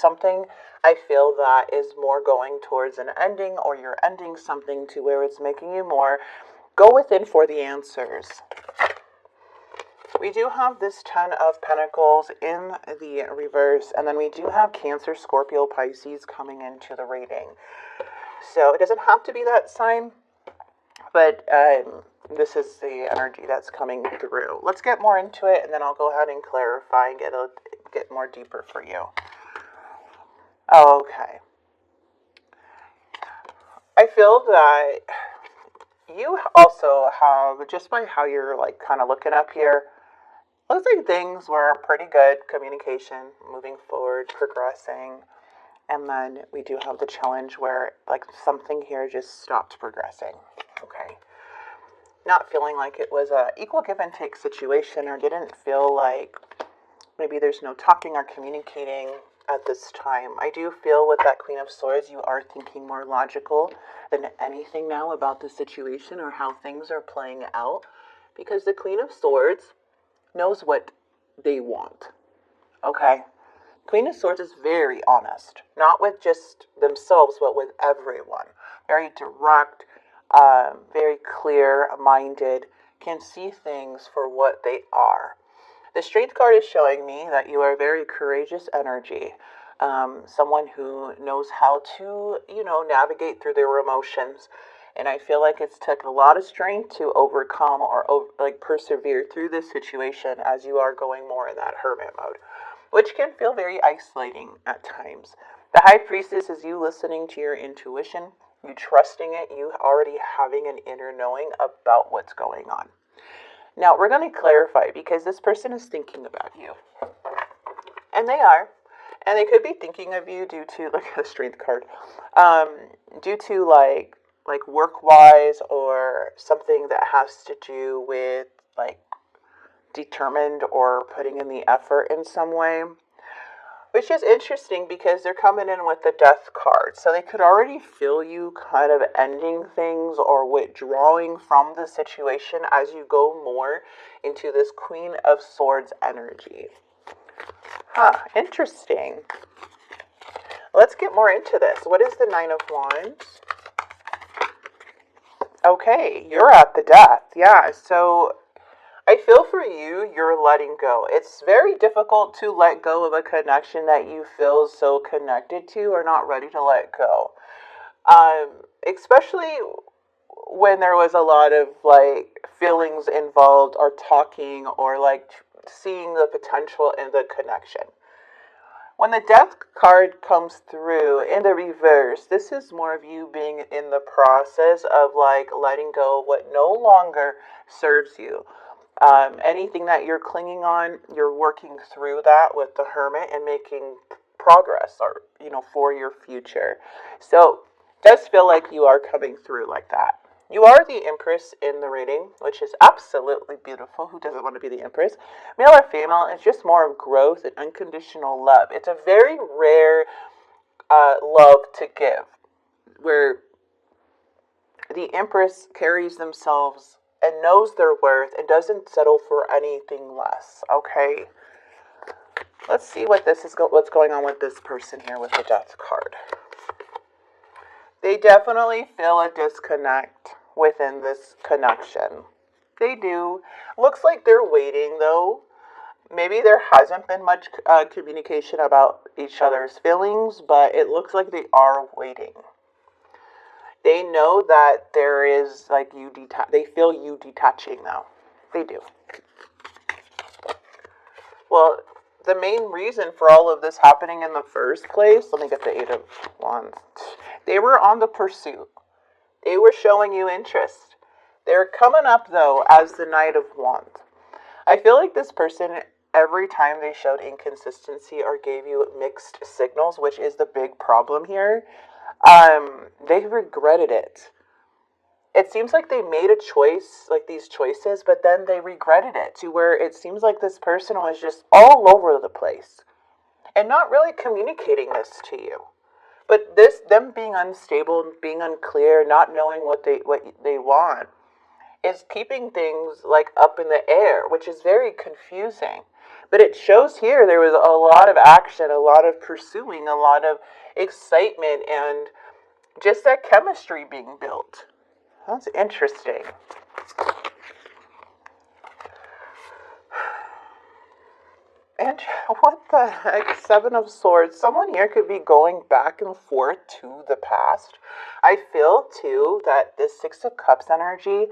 something I feel that is more going towards an ending, or you're ending something to where it's making you more. Go within for the answers. We do have this 10 of Pentacles in the reverse, and then we do have Cancer, Scorpio, Pisces coming into the reading. So it doesn't have to be that sign, but this is the energy that's coming through. Let's get more into it, and then I'll go ahead and clarify and get more deeper for you. Okay. I feel that you also have, just by how you're like kind of looking up here, looks like things were pretty good. Communication, moving forward, progressing. And then we do have the challenge where like something here just stopped progressing. Okay. Not feeling like it was a equal give and take situation, or didn't feel like maybe there's no talking or communicating at this time. I do feel with that Queen of Swords, you are thinking more logical than anything now about the situation or how things are playing out, because the Queen of Swords knows what they want. Okay? Queen of Swords is very honest, not with just themselves, but with everyone. Very direct, very clear-minded, can see things for what they are. The Strength card is showing me that you are very courageous energy, someone who knows how to, navigate through their emotions. And I feel like it's took a lot of strength to overcome or persevere through this situation, as you are going more in that hermit mode, which can feel very isolating at times. The High Priestess is you listening to your intuition, you trusting it, you already having an inner knowing about what's going on. Now, we're going to clarify, because this person is thinking about you. And they are. And they could be thinking of you due to, look at the Strength card, due to like work-wise, or something that has to do with like determined or putting in the effort in some way. Which is interesting, because they're coming in with the Death card. So they could already feel you kind of ending things or withdrawing from the situation as you go more into this Queen of Swords energy. Interesting. Let's get more into this. What is the Nine of Wands? Okay, you're at the Death. Yeah, so I feel for you, you're letting go. It's very difficult to let go of a connection that you feel so connected to or not ready to let go. Especially when there was a lot of like feelings involved, or talking, or like seeing the potential in the connection. When the Death card comes through in the reverse, this is more of you being in the process of like letting go of what no longer serves you. Anything that you're clinging on, you're working through that with the Hermit and making progress, or, for your future. So it does feel like you are coming through like that. You are the Empress in the reading, which is absolutely beautiful. Who doesn't want to be the Empress? Male or female, it's just more of growth and unconditional love. It's a very rare love to give, where the Empress carries themselves and knows their worth and doesn't settle for anything less. Okay, let's see what what's going on with this person here with the Death card. They definitely feel a disconnect within this connection. They do. Looks like they're waiting, though. Maybe there hasn't been much communication about each other's feelings, but it looks like they are waiting. They know that there is, like, they feel you detaching now. They do. Well, the main reason for all of this happening in the first place, let me get the Eight of Wands. They were on the pursuit. They were showing you interest. They're coming up, though, as the Knight of Wands. I feel like this person, every time they showed inconsistency or gave you mixed signals, which is the big problem here, they regretted it. It seems like they made a choice, like these choices, but then they regretted it, to where it seems like this person was just all over the place and not really communicating this to you. But them being unstable, being unclear, not knowing what they want, is keeping things like up in the air, which is very confusing. But it shows here there was a lot of action, a lot of pursuing, a lot of excitement, and just that chemistry being built. That's interesting. And what the heck? Seven of Swords. Someone here could be going back and forth to the past. I feel, too, that this Six of Cups energy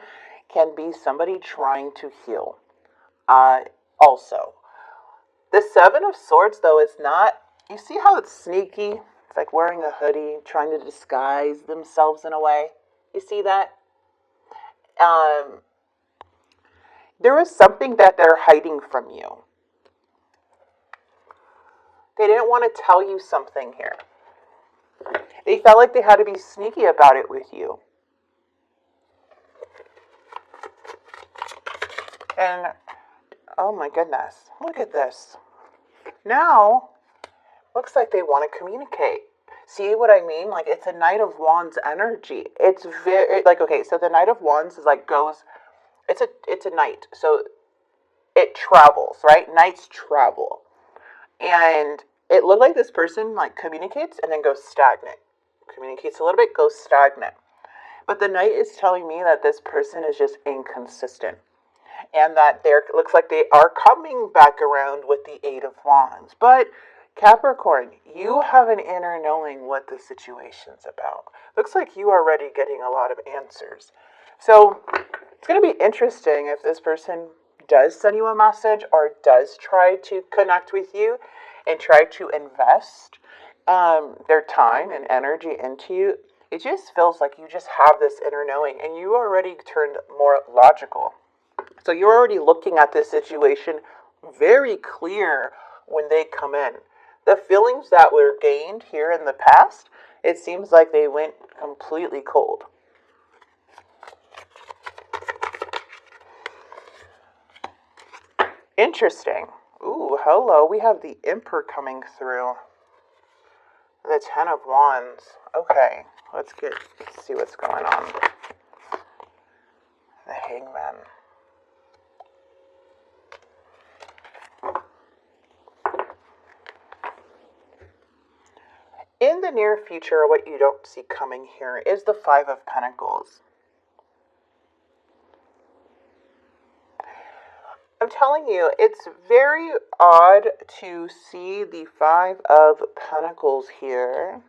can be somebody trying to heal. Also, the Seven of Swords, though, is not... You see how it's sneaky? It's like wearing a hoodie, trying to disguise themselves in a way. You see that? There is something that they're hiding from you. They didn't want to tell you something here. They felt like they had to be sneaky about it with you. And, oh my goodness, look at this. Now, looks like they want to communicate. See what I mean? Like, it's a Knight of Wands energy. It's very, like, okay, so the Knight of Wands is like goes, it's a knight. So it travels, right? Knights travel. And it looked like this person like communicates and then goes stagnant. Communicates a little bit, goes stagnant. But the Knight is telling me that this person is just inconsistent. And that looks like they are coming back around with the Eight of Wands. But Capricorn, you have an inner knowing what the situation's about. Looks like you are already getting a lot of answers. So it's going to be interesting if this person does send you a message or does try to connect with you and try to invest their time and energy into you. It just feels like you just have this inner knowing and you already turned more logical. So you're already looking at this situation very clear when they come in. The feelings that were gained here in the past, it seems like they went completely cold. Interesting. Ooh, hello. We have the Emperor coming through. The Ten of Wands. Okay, let's see what's going on. The Hangman. In the near future, what you don't see coming here is the Five of Pentacles. I'm telling you, it's very odd to see the Five of Pentacles here.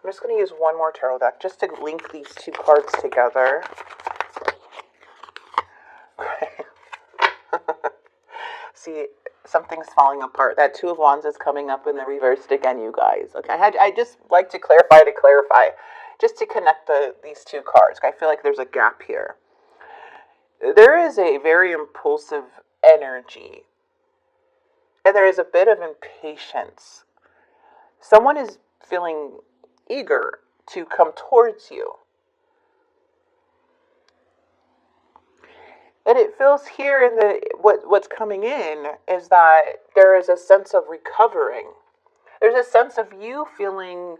I'm just going to use one more tarot deck just to link these two cards together. See, something's falling apart. That Two of Wands is coming up in the reversed again, you guys. Okay, I just like to clarify, just to connect these two cards. I feel like there's a gap here. There is a very impulsive energy, and there is a bit of impatience. Someone is feeling eager to come towards you. And it feels here in what's coming in is that there is a sense of recovering. There's a sense of you feeling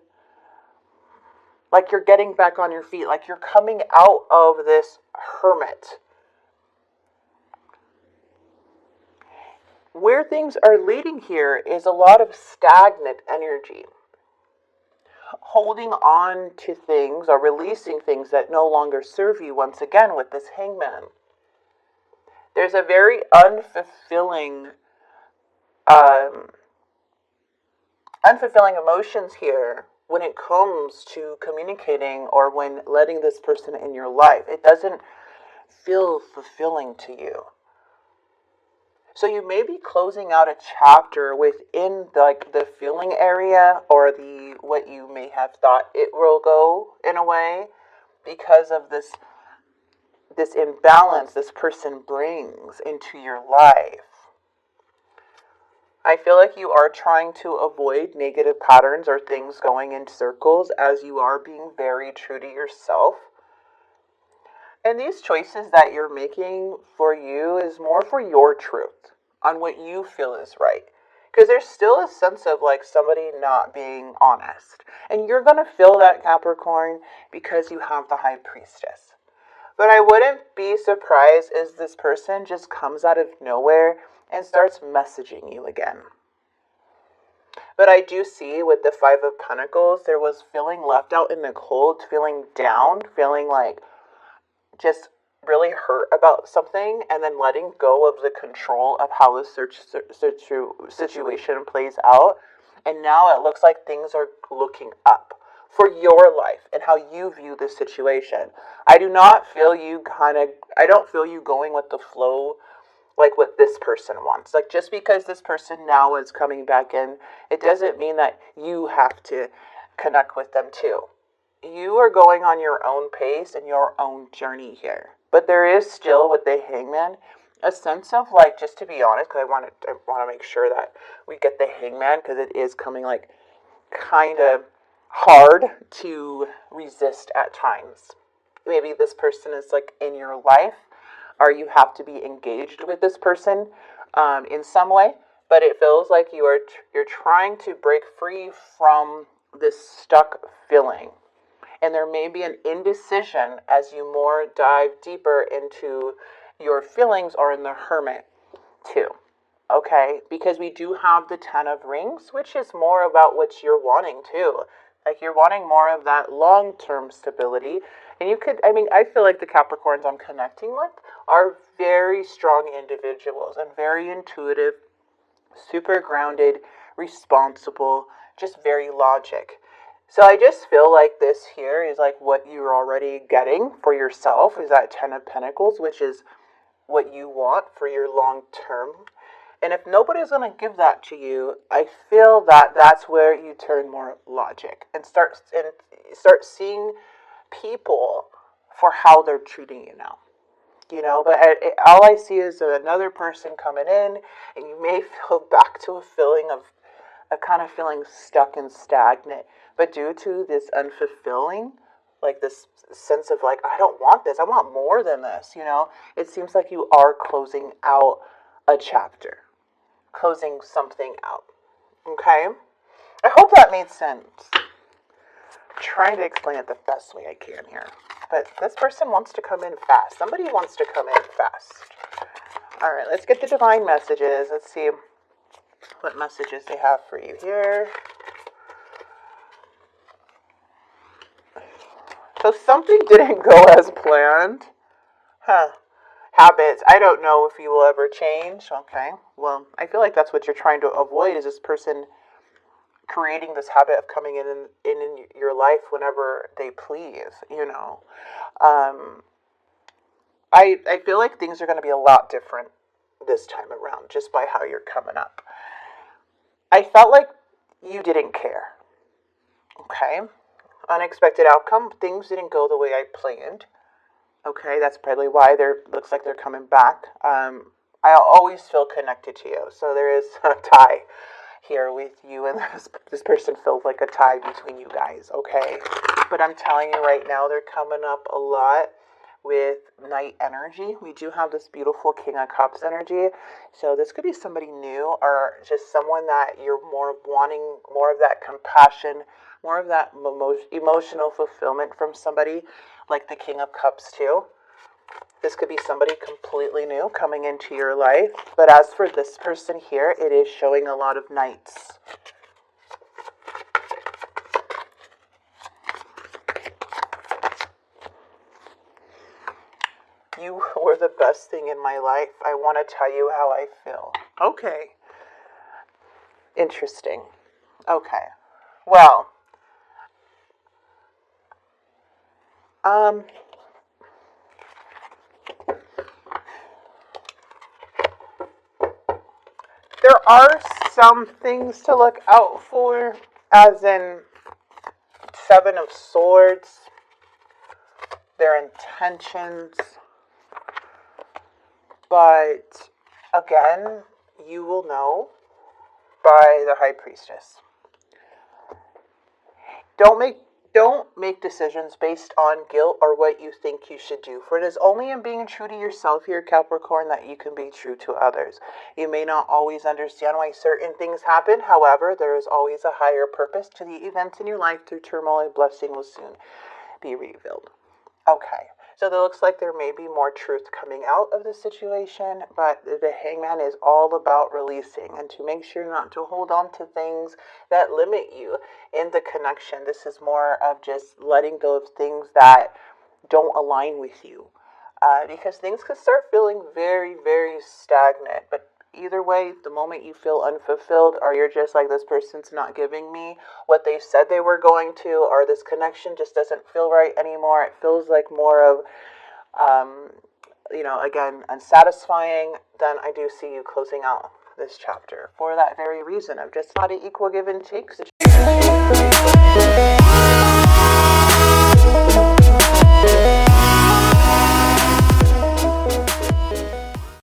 like you're getting back on your feet, like you're coming out of this hermit. Where things are leading here is a lot of stagnant energy. Holding on to things or releasing things that no longer serve you once again with this Hangman. There's a very unfulfilling emotions here when it comes to communicating or when letting this person in your life. It doesn't feel fulfilling to you. So you may be closing out a chapter within the feeling area or what you may have thought it will go in a way because of this imbalance this person brings into your life. I feel like you are trying to avoid negative patterns or things going in circles as you are being very true to yourself. And these choices that you're making for you is more for your truth on what you feel is right. Because there's still a sense of like somebody not being honest. And you're going to feel that, Capricorn, because you have the High Priestess. But I wouldn't be surprised if this person just comes out of nowhere and starts messaging you again. But I do see with the Five of Pentacles, there was feeling left out in the cold, feeling down, feeling like just really hurt about something, and then letting go of the control of how the situation plays out. And now it looks like things are looking up for your life and how you view this situation. I don't feel you going with the flow like what this person wants. Like, just because this person now is coming back in, it doesn't mean that you have to connect with them too. You are going on your own pace and your own journey here. But there is still, with the Hangman, a sense of, like, just to be honest, because I want to make sure that we get the Hangman, because it is coming, like, kind of hard to resist at times. Maybe this person is, like, in your life, or you have to be engaged with this person in some way, but it feels like you're trying to break free from this stuck feeling. And there may be an indecision as you more dive deeper into your feelings, or in the Hermit too. Okay? Because we do have the Ten of Rings, which is more about what you're wanting too. Like, you're wanting more of that long-term stability. And I feel like the Capricorns I'm connecting with are very strong individuals and very intuitive, super grounded, responsible, just very logic. So I just feel like this here is like what you're already getting for yourself, is that Ten of Pentacles, which is what you want for your long term. And if nobody's going to give that to you, I feel that that's where you turn more logic and start seeing people for how they're treating you now. But all I see is another person coming in, and you may feel back to a feeling of a kind of feeling stuck and stagnant. But due to this unfulfilling, like this sense of like, I don't want this, I want more than this, it seems like you are closing out a chapter, closing something out. Okay? I hope that made sense. I'm trying to explain it the best way I can here. But this person wants to come in fast. Somebody wants to come in fast. All right, let's get the divine messages. Let's see what messages they have for you here. So something didn't go as planned. Habits. I don't know if you will ever change. Okay. Well, I feel like that's what you're trying to avoid, is this person creating this habit of coming in your life whenever they please, I feel like things are going to be a lot different this time around, just by how you're coming up. I felt like you didn't care. Okay? Unexpected outcome. Things didn't go the way I planned. Okay, that's probably why looks like they're coming back. I always feel connected to you, so there is a tie here with you, and this person feels like a tie between you guys. Okay, but I'm telling you right now, they're coming up a lot with Knight energy. We do have this beautiful King of Cups energy, so this could be somebody new, or just someone that you're more wanting more of that compassion, more of that emotional fulfillment from somebody, like the King of Cups too. This could be somebody completely new coming into your life. But as for this person here, it is showing a lot of Knights. You were the best thing in my life. I want to tell you how I feel. Okay. Interesting. Okay. Well, there are some things to look out for, as in Seven of Swords, their intentions. But again, you will know by the High Priestess. Don't make decisions based on guilt or what you think you should do. For it is only in being true to yourself here, Capricorn, that you can be true to others. You may not always understand why certain things happen. However, there is always a higher purpose to the events in your life. Through turmoil, a blessing will soon be revealed. Okay. So it looks like there may be more truth coming out of the situation, but the hangman is all about releasing and to make sure not to hold on to things that limit you in the connection. This is more of just letting go of things that don't align with you. Because things could start feeling very, very stagnant. But either way, the moment you feel unfulfilled, or you're just like, this person's not giving me what they said they were going to, or this connection just doesn't feel right anymore, it feels like more of, um, again, unsatisfying, then I do see you closing out this chapter for that very reason of just not an equal give and take situation.